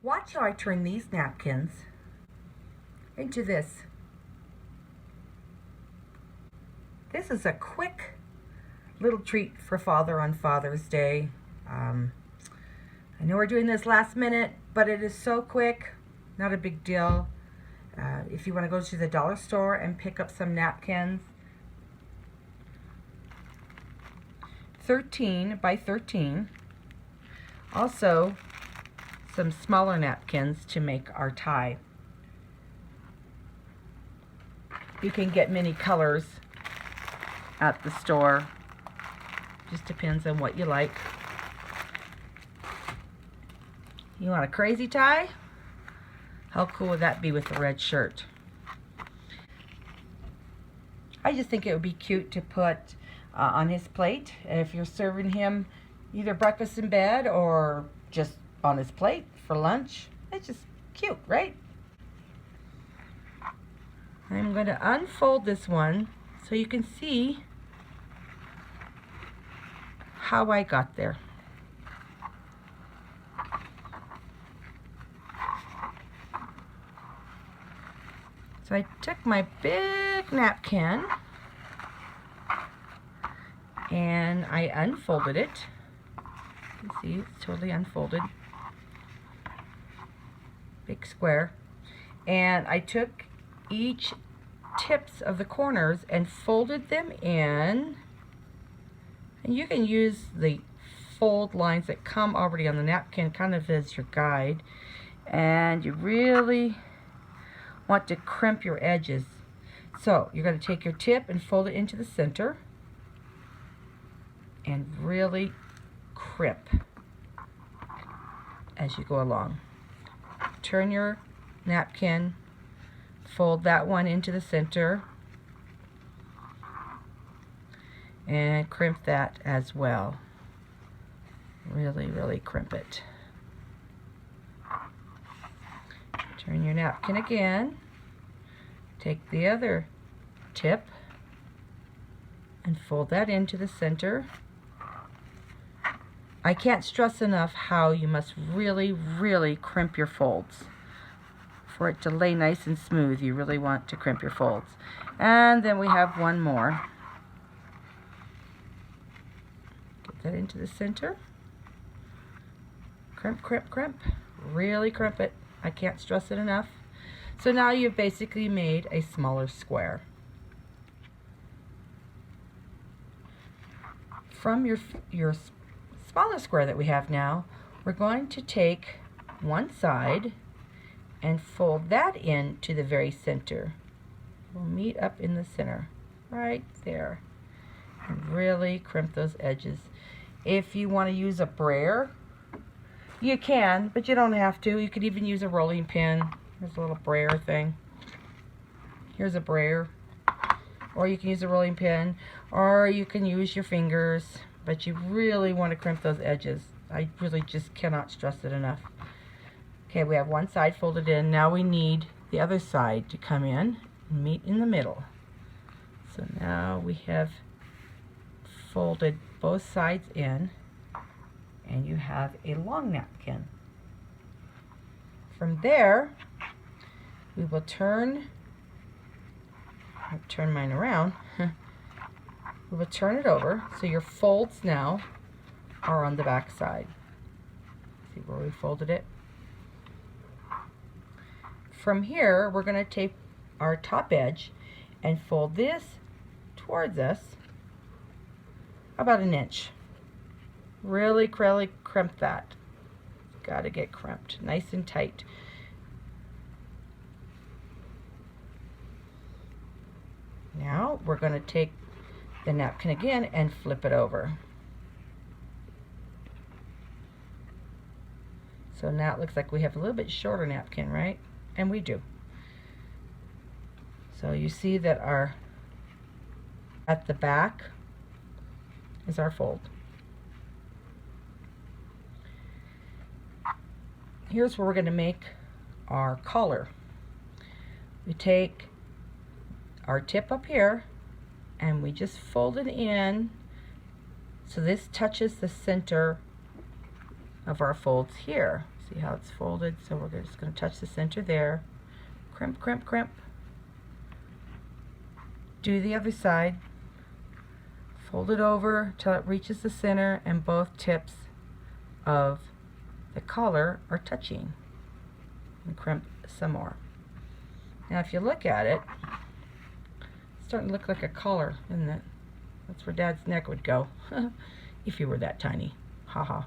Watch how I turn these napkins into this. This is a quick little treat for Father on Father's Day. I know we're doing this last minute, but it is so quick, not a big deal. If you want to go to the dollar store and pick up some napkins, 13 by 13. Also, some smaller napkins to make our tie. You can get many colors at the store. Just depends on what you like. You want a crazy tie? How cool would that be with a red shirt? I just think it would be cute to put on his plate. If you're serving him either breakfast in bed or just on his plate for lunch, it's just cute, right? I'm going to unfold this one so you can see how I got there. So I took my big napkin and I unfolded it. You can see it's totally unfolded. Big square. And I took each tips of the corners and folded them in. And you can use the fold lines that come already on the napkin kind of as your guide. And you really want to crimp your edges. So you're going to take your tip and fold it into the center and really crimp as you go along. Turn your napkin, fold that one into the center, and crimp that as well. Really, really crimp it. Turn your napkin again, take the other tip and fold that into the center. I can't stress enough how you must really, really crimp your folds. For it to lay nice and smooth, you really want to crimp your folds. And then we have one more. Get that into the center. Crimp, crimp, crimp. Really crimp it. I can't stress it enough. So now you've basically made a smaller square. From your smaller square that we have now, we're going to take one side and fold that in to the very center. We'll meet up in the center, right there. And really crimp those edges. If you want to use a brayer, you can, but you don't have to. You could even use a rolling pin. There's a little brayer thing. Here's a brayer. Or you can use a rolling pin, or you can use your fingers, but you really want to crimp those edges. I really just cannot stress it enough. Okay, we have one side folded in. Now we need the other side to come in and meet in the middle. So now we have folded both sides in, and you have a long napkin. From there, we will turn mine around. We will turn it over so your folds now are on the back side. See where we folded it? From here, we're going to take our top edge and fold this towards us about an inch. Really crimp that. Got to get crimped nice and tight. Now we're going to take the napkin again and flip it over. So now it looks like we have a little bit shorter napkin, right? And we do. So you see that at the back is our fold. Here's where we're going to make our collar. We take our tip up here and we just fold it in so this touches the center of our folds here. See how it's folded? So we're just going to touch the center there. Crimp, crimp, crimp. Do the other side. Fold it over till it reaches the center and both tips of the collar are touching. And crimp some more. Now if you look at it, it's starting to look like a collar, isn't it? That's where Dad's neck would go if you were that tiny. Haha.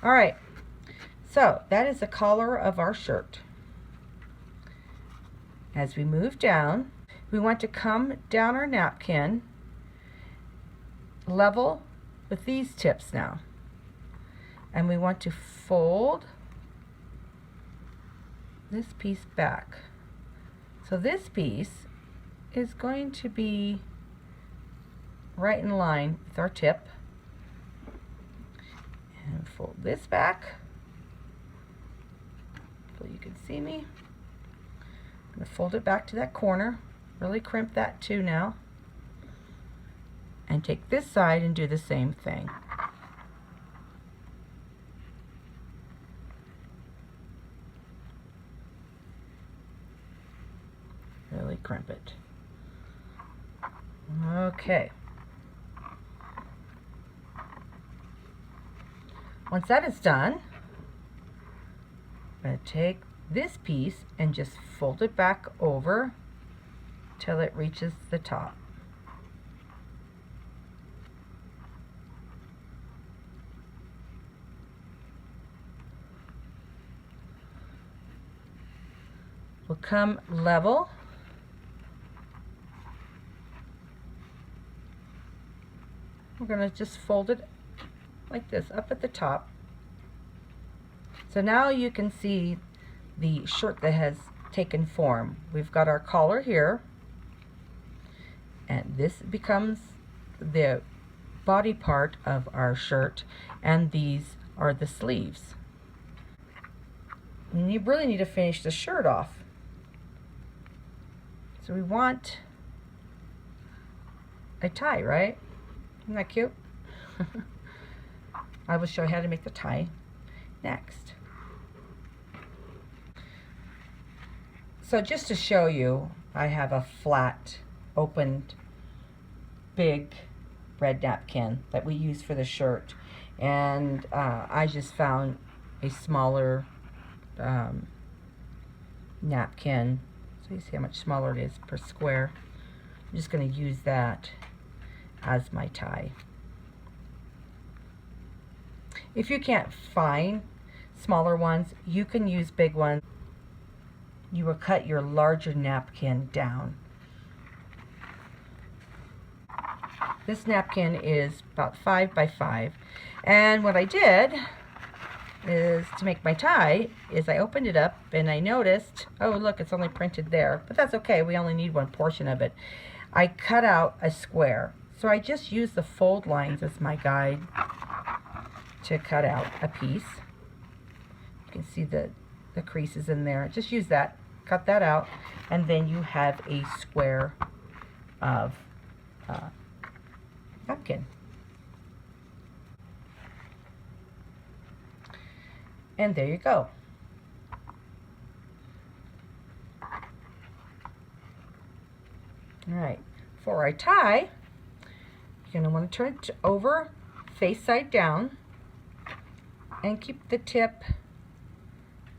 Alright, so that is the collar of our shirt. As we move down, we want to come down our napkin level with these tips now. And we want to fold this piece back. So this piece is going to be right in line with our tip. And fold this back so you can see me. I'm going to fold it back to that corner. Really crimp that too now. And take this side and do the same thing. Really crimp it. Okay. Once that is done, I'm going to take this piece and just fold it back over till it reaches the top. We'll come level. We're going to just fold it like this up at the top. So now you can see the shirt that has taken form. We've got our collar here, and this becomes the body part of our shirt, and these are the sleeves. And you really need to finish the shirt off. So we want a tie, right? Isn't that cute? I will show you how to make the tie next. So just to show you, I have a flat, opened, big red napkin that we use for the shirt. And I just found a smaller napkin. So you see how much smaller it is per square. I'm just going to use that as my tie. If you can't find smaller ones, you can use big ones. You will cut your larger napkin down. This napkin is about 5 by 5. And what I did is, to make my tie, is I opened it up and I noticed, oh look, it's only printed there. But that's okay, we only need one portion of it. I cut out a square. So I just used the fold lines as my guide to cut out a piece. You can see the creases in there. Just use that, cut that out, and then you have a square of napkin. And there you go. Alright, for our tie, you're going to want to turn it over face side down and keep the tip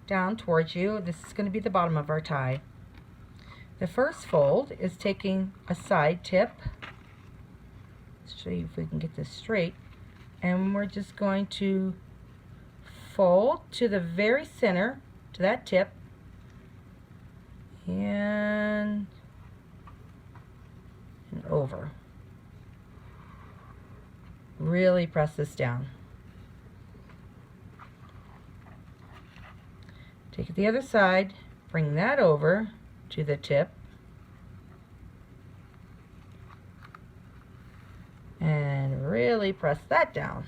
down towards you. This is going to be the bottom of our tie. The first fold is taking a side tip. Let's show you if we can get this straight. And we're just going to fold to the very center, to that tip, and over. Really press this down. Take the other side, bring that over to the tip, and really press that down.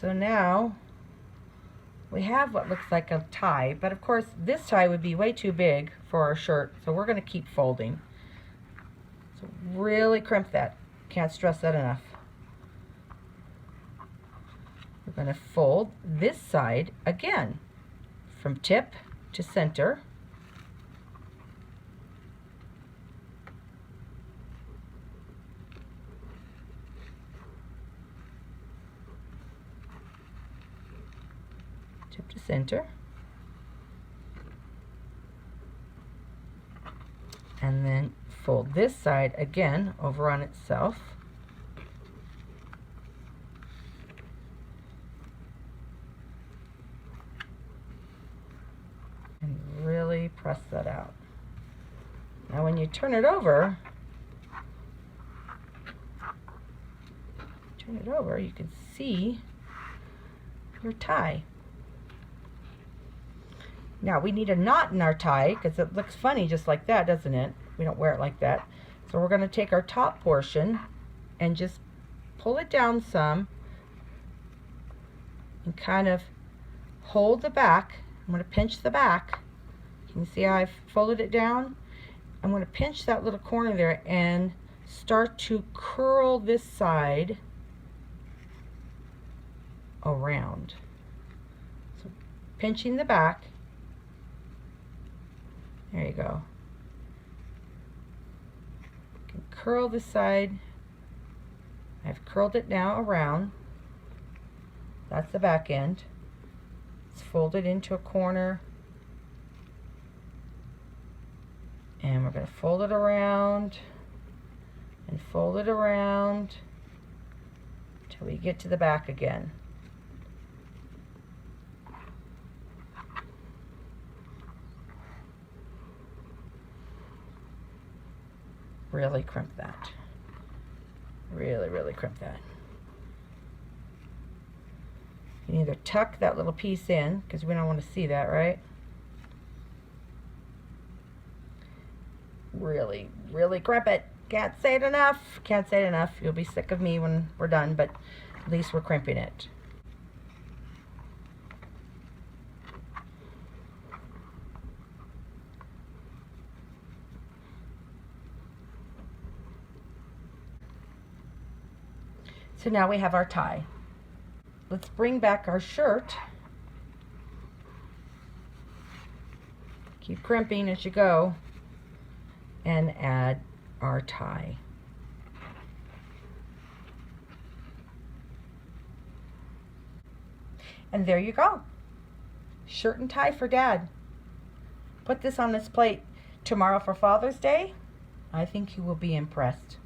So now we have what looks like a tie, but of course this tie would be way too big for our shirt, so we're going to keep folding. So really crimp that. Can't stress that enough. we're going to fold this side again from tip to center. Tip to center. And then fold this side again over on itself. And really press that out. Now when you turn it over, you can see your tie. Now we need a knot in our tie because it looks funny just like that, doesn't it? We don't wear it like that. So we're going to take our top portion and just pull it down some and kind of hold the back. I'm going to pinch the back. Can you see how I've folded it down? I'm going to pinch that little corner there and start to curl this side around. So pinching the back. There you go. You can curl this side. I've curled it now around. That's the back end. It's folded into a corner. And we're going to fold it around and fold it around till we get to the back again. Really crimp that. Really crimp that. You either tuck that little piece in, because we don't want to see that, right? Really crimp it. Can't say it enough. Can't say it enough. You'll be sick of me when we're done, but at least we're crimping it. So now we have our tie. Let's bring back our shirt. Keep crimping as you go and add our tie. And there you go. Shirt and tie for Dad. Put this on this plate tomorrow for Father's Day. I think you will be impressed.